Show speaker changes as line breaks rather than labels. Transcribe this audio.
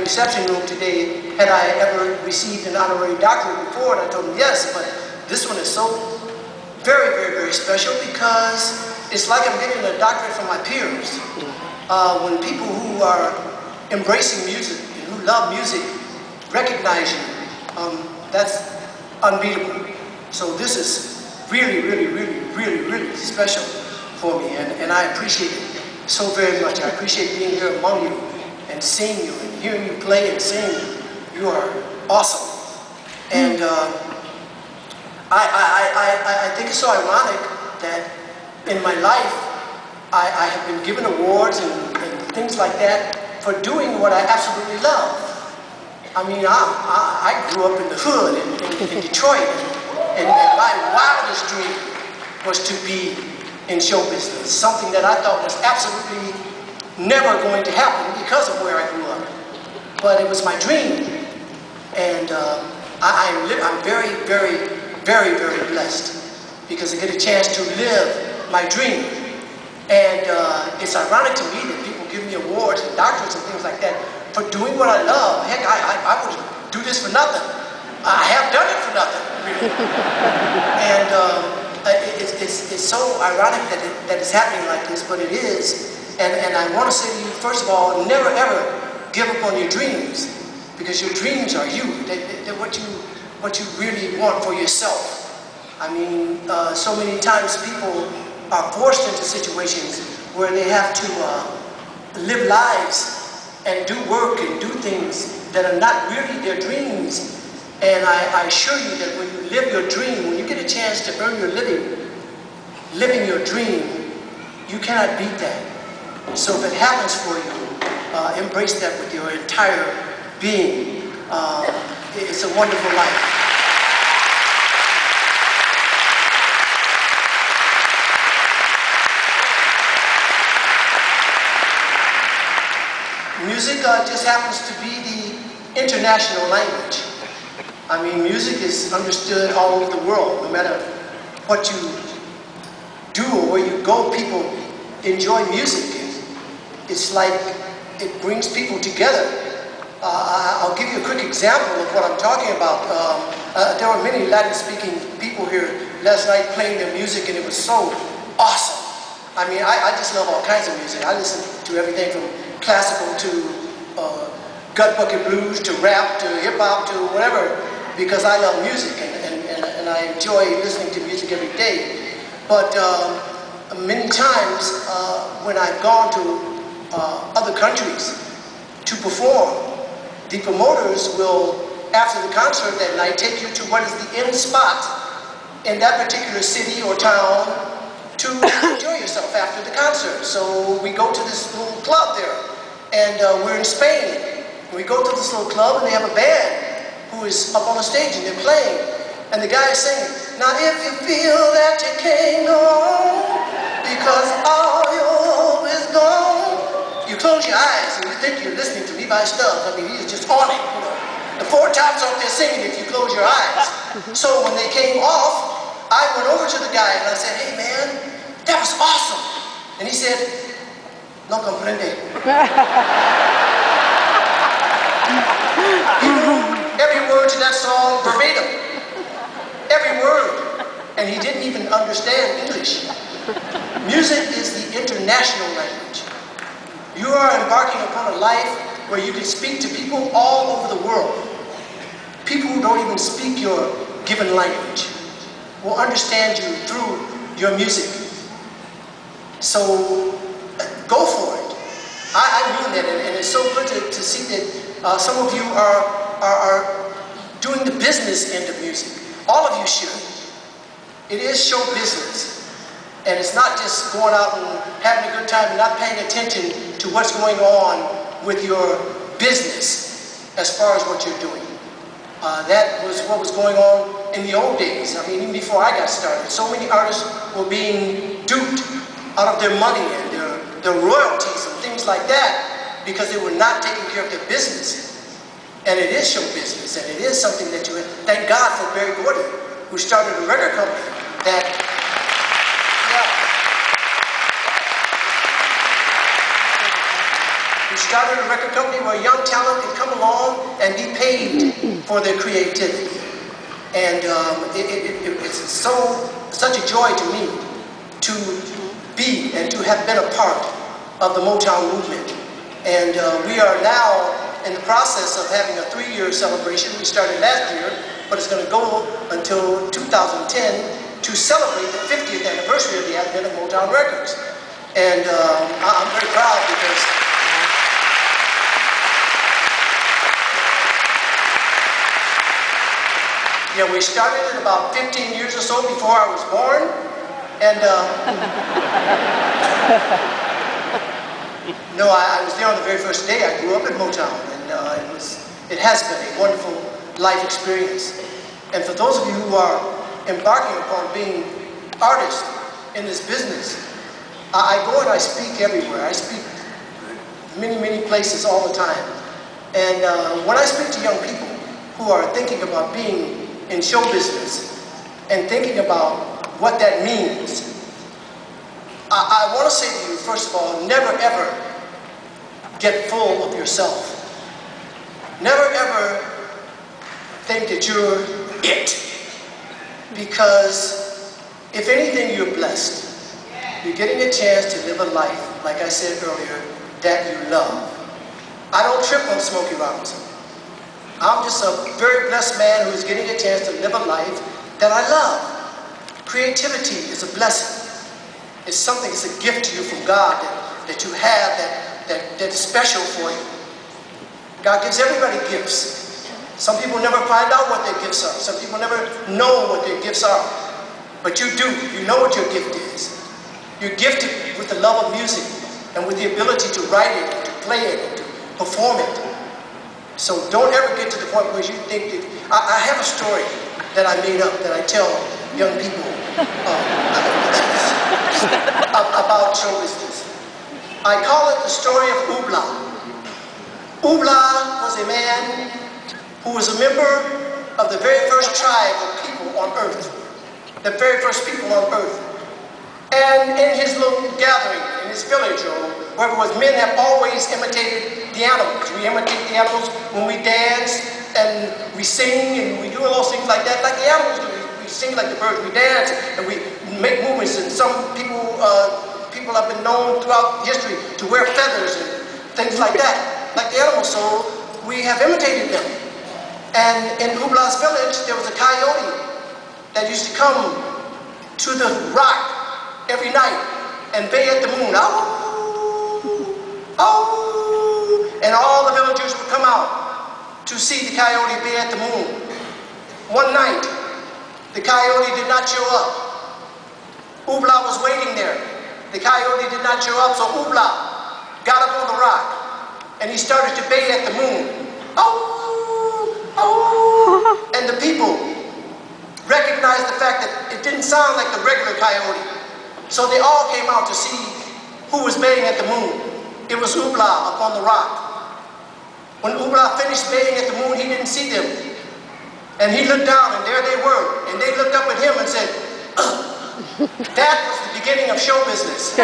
reception room today, had I ever received an honorary doctorate before, and I told him yes, but this one is so very, very, very special because it's like I'm getting a doctorate from my peers. When people who are embracing music and who love music recognize you, that's unbeatable. So this is really, really, really, really, really special for me, and I appreciate it so very much. I appreciate being here among you and seeing you and hearing you play and sing. You are awesome. And I think it's so ironic that in my life I have been given awards and things like that for doing what I absolutely love. I mean, I grew up in the hood in Detroit, and my wildest dream was to be in show business, something that I thought was absolutely never going to happen because of where I grew up. But it was my dream, and I'm very, very, very, very blessed because I get a chance to live my dream. And it's ironic to me that people give me awards and doctorates and things like that for doing what I love. Heck, I would do this for nothing. I have done it for nothing, really. And it's so ironic that it's happening like this, but it is. And I want to say to you, first of all, never ever give up on your dreams, because your dreams are you. They're what you really want for yourself. I mean, so many times people are forced into situations where they have to live lives and do work and do things that are not really their dreams. And I assure you that when you live your dream, when you get a chance to earn your living your dream, you cannot beat that. So if it happens for you, embrace that with your entire being. It's a wonderful life. Music just happens to be the international language. I mean, music is understood all over the world. No matter what you do or where you go, people enjoy music. It's like it brings people together. I'll give you a quick example of what I'm talking about. There were many Latin-speaking people here last night playing their music, and it was so awesome. I mean, I just love all kinds of music. I listen to everything from classical to gut bucket blues to rap to hip-hop to whatever, because I love music and I enjoy listening to music every day. But many times when I've gone to other countries to perform, the promoters will, after the concert that night, take you to what is the end spot in that particular city or town to enjoy yourself after the concert. So we go to this little club there, and we're in Spain. We go to this little club, and they have a band who is up on the stage, and they're playing, and the guy is singing, "Now if you feel that you can't go on, because all your hope is gone," you close your eyes, and you think you're listening to Levi Stubbs. I mean, he's just on it, you know. The 4 times off they're singing if you close your eyes. So when they came off, I went over to the guy, and I said, "Hey, man, that was awesome." And he said, "No comprende." He knew every word to that song verbatim. Every word. And he didn't even understand English. Music is the international language. You are embarking upon a life where you can speak to people all over the world. People who don't even speak your given language will understand you through your music. So go for it. I mean that, and it's so good to see that some of you are doing the business end of music. All of you should. It is show business. And it's not just going out and having a good time and not paying attention to what's going on with your business as far as what you're doing. That was what was going on in the old days. I mean, even before I got started, so many artists were being duped out of their money and their royalties and things like that because they were not taking care of their business. And it is show business, and it is something that you thank God for Barry Gordy, who started a record company that, yeah. He We started a record company where young talent could come along and be paid for their creativity. And it's such a joy to me to be and to have been a part of the Motown movement. And we are now in the process of having a 3-year celebration. We started last year, but it's going to go until 2010 to celebrate the 50th anniversary of the advent of Motown Records. And I'm very proud because we started it about 15 years or so before I was born. And no, I was there on the very first day. I grew up in Motown, and it has been a wonderful life experience. And for those of you who are embarking upon being artists in this business, I go and I speak everywhere. I speak many, many places all the time. And when I speak to young people who are thinking about being in show business and thinking about what that means, I want to say to you, first of all, never ever get full of yourself. Never ever think that you're it. Because if anything, you're blessed. You're getting a chance to live a life, like I said earlier, that you love. I don't trip on Smokey Robinson. I'm just a very blessed man who is getting a chance to live a life that I love. Creativity is a blessing. It's something, it's a gift to you from God that you have that's special for you. God gives everybody gifts. Some people never find out what their gifts are. Some people never know what their gifts are. But you do. You know what your gift is. You're gifted with the love of music and with the ability to write it, and to play it, and to perform it. So don't ever get to the point where you think that... I have a story that I made up that I tell young people about show business. I call it the story of Oobla. Oobla was a man who was a member of the very first tribe of people on earth. The very first people on earth. And in his little gathering, in his village, or wherever it was, men have always imitated the animals. We imitate the animals when we dance, and we sing, and we do all those things like that, like the animals do. We sing like the birds, we dance, and we make movements, and some people, people have been known throughout history to wear feathers and things like that, like the animals, so we have imitated them. And in Oobla's village, there was a coyote that used to come to the rock every night and bay at the moon. Ow! Ow! And all the villagers would come out to see the coyote bay at the moon. One night, the coyote did not show up. Oobla was waiting there. The coyote did not show up, so Oobla got up on the rock and he started to bay at the moon. Ow! Ow! And the people recognized the fact that it didn't sound like the regular coyote. So they all came out to see who was baying at the moon. It was Oobla up on the rock. When Oobla finished baying at the moon, he didn't see them. And he looked down, and there they were. And they looked up at him and said, that was the beginning of show business.